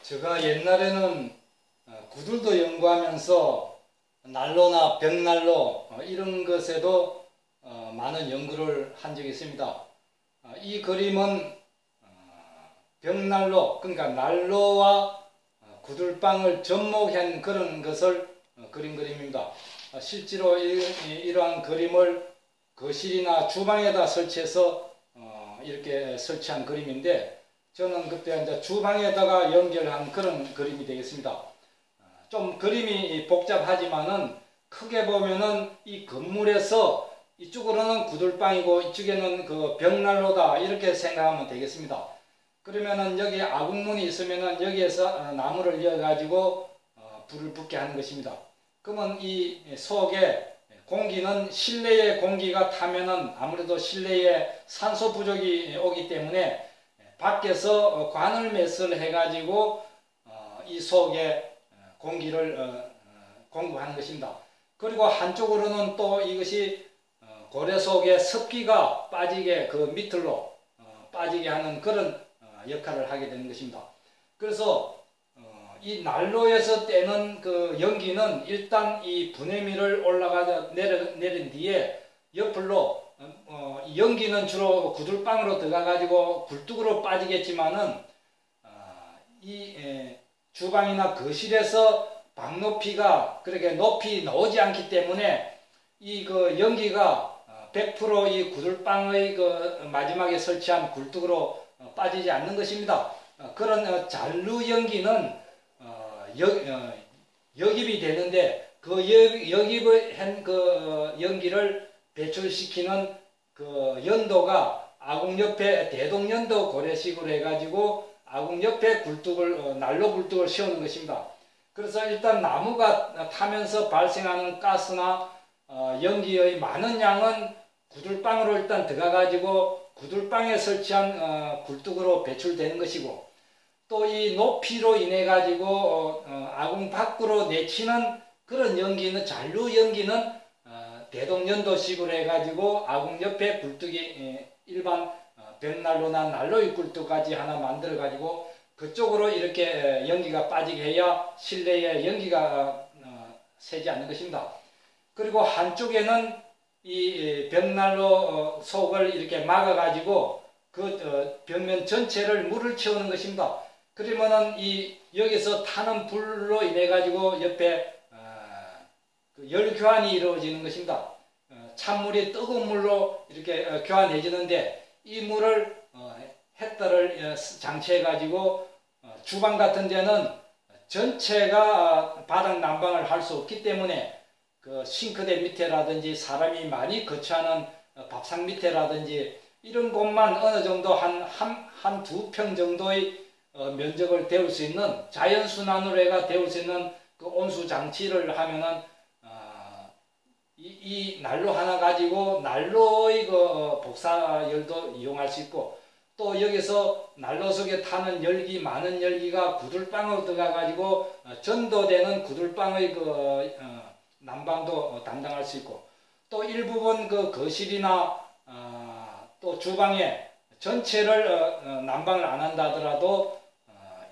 제가 옛날에는 구들도 연구하면서 난로나 벽난로 이런 것에도 많은 연구를 한 적이 있습니다. 이 그림은 벽난로, 그러니까 난로와 구들방을 접목한 그런 것을 그린 그림입니다. 실제로 이러한 그림을 거실이나 주방에다 설치해서 이렇게 설치한 그림인데, 저는 그때 이제 주방에다가 연결한 그런 그림이 되겠습니다. 좀 그림이 복잡하지만은 크게 보면은 이 건물에서 이쪽으로는 구들방이고 이쪽에는 그 벽난로다 이렇게 생각하면 되겠습니다. 그러면은 여기 아궁문이 있으면은 여기에서 나무를 이어 가지고 불을 붙게 하는 것입니다. 그러면 이 속에 공기는 실내의 공기가 타면은 아무래도 실내에 산소 부족이 오기 때문에 밖에서 관을 매설 해가지고 이 속에 공기를 공급하는 것입니다. 그리고 한쪽으로는 또 이것이 고래 속에 습기가 빠지게 그 밑으로 빠지게 하는 그런 역할을 하게 되는 것입니다. 그래서 이 난로에서 떼는 그 연기는 일단 이 분해미를 올라가 내린 뒤에 옆으로 이 연기는 주로 구들방으로 들어가 가지고 굴뚝으로 빠지겠지만은 이 주방이나 거실에서 방 높이가 그렇게 높이 나오지 않기 때문에 이 그 연기가 100% 이 구들방의 그 마지막에 설치한 굴뚝으로 빠지지 않는 것입니다. 그런 잔류 연기는 역입이 되는데 그 역입을 한 그 연기를 배출시키는 그 연도가 아궁 옆에 대동연도 고래식으로 해가지고 아궁 옆에 굴뚝을 난로 굴뚝을 세우는 것입니다. 그래서 일단 나무가 타면서 발생하는 가스나 연기의 많은 양은 구들방으로 일단 들어가가지고 구들방에 설치한 굴뚝으로 배출되는 것이고, 또 이 높이로 인해 가지고 아궁 밖으로 내치는 그런 연기는 잔류 연기는 대동연도식으로 해가지고 아궁 옆에 굴뚝이 일반 벽난로나 난로의 굴뚝까지 하나 만들어 가지고 그쪽으로 이렇게 연기가 빠지게 해야 실내에 연기가 새지 않는 것입니다. 그리고 한쪽에는 이 벽난로 속을 이렇게 막아 가지고 그 벽면 전체를 물을 채우는 것입니다. 그러면은 이 여기서 타는 불로 인해 가지고 옆에 그 열 교환이 이루어지는 것입니다. 찬물이 뜨거운 물로 이렇게 교환해지는데 이 물을 햇달을 장치해 가지고 주방 같은 데는 전체가 바닥 난방을 할 수 없기 때문에 그 싱크대 밑에라든지 사람이 많이 거처하는 밥상 밑에라든지 이런 곳만 어느 정도 한 두 평 정도의 면적을 데울 수 있는 자연순환으로 해가 데울 수 있는 그 온수 장치를 하면은 이 난로 하나 가지고 난로의 그 복사열도 이용할 수 있고, 또 여기서 난로 속에 타는 열기, 많은 열기가 구들방으로 들어가 가지고 전도되는 구들방의 그 난방도 담당할 수 있고, 또 일부분 그 거실이나 또 주방에 전체를 난방을 안 한다 하더라도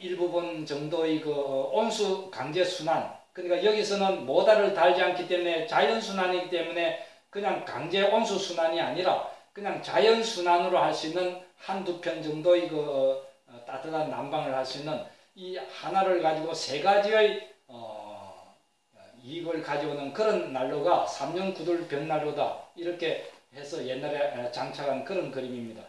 일부분 정도의 그 온수 강제 순환, 그러니까 여기서는 모달을 달지 않기 때문에 자연순환이기 때문에 그냥 강제 온수순환이 아니라 그냥 자연순환으로 할 수 있는 한두 편 정도의 그 따뜻한 난방을 할 수 있는 이 하나를 가지고 세 가지의 이익을 가져오는 그런 난로가 3년 구들 벽난로다 이렇게 해서 옛날에 장착한 그런 그림입니다.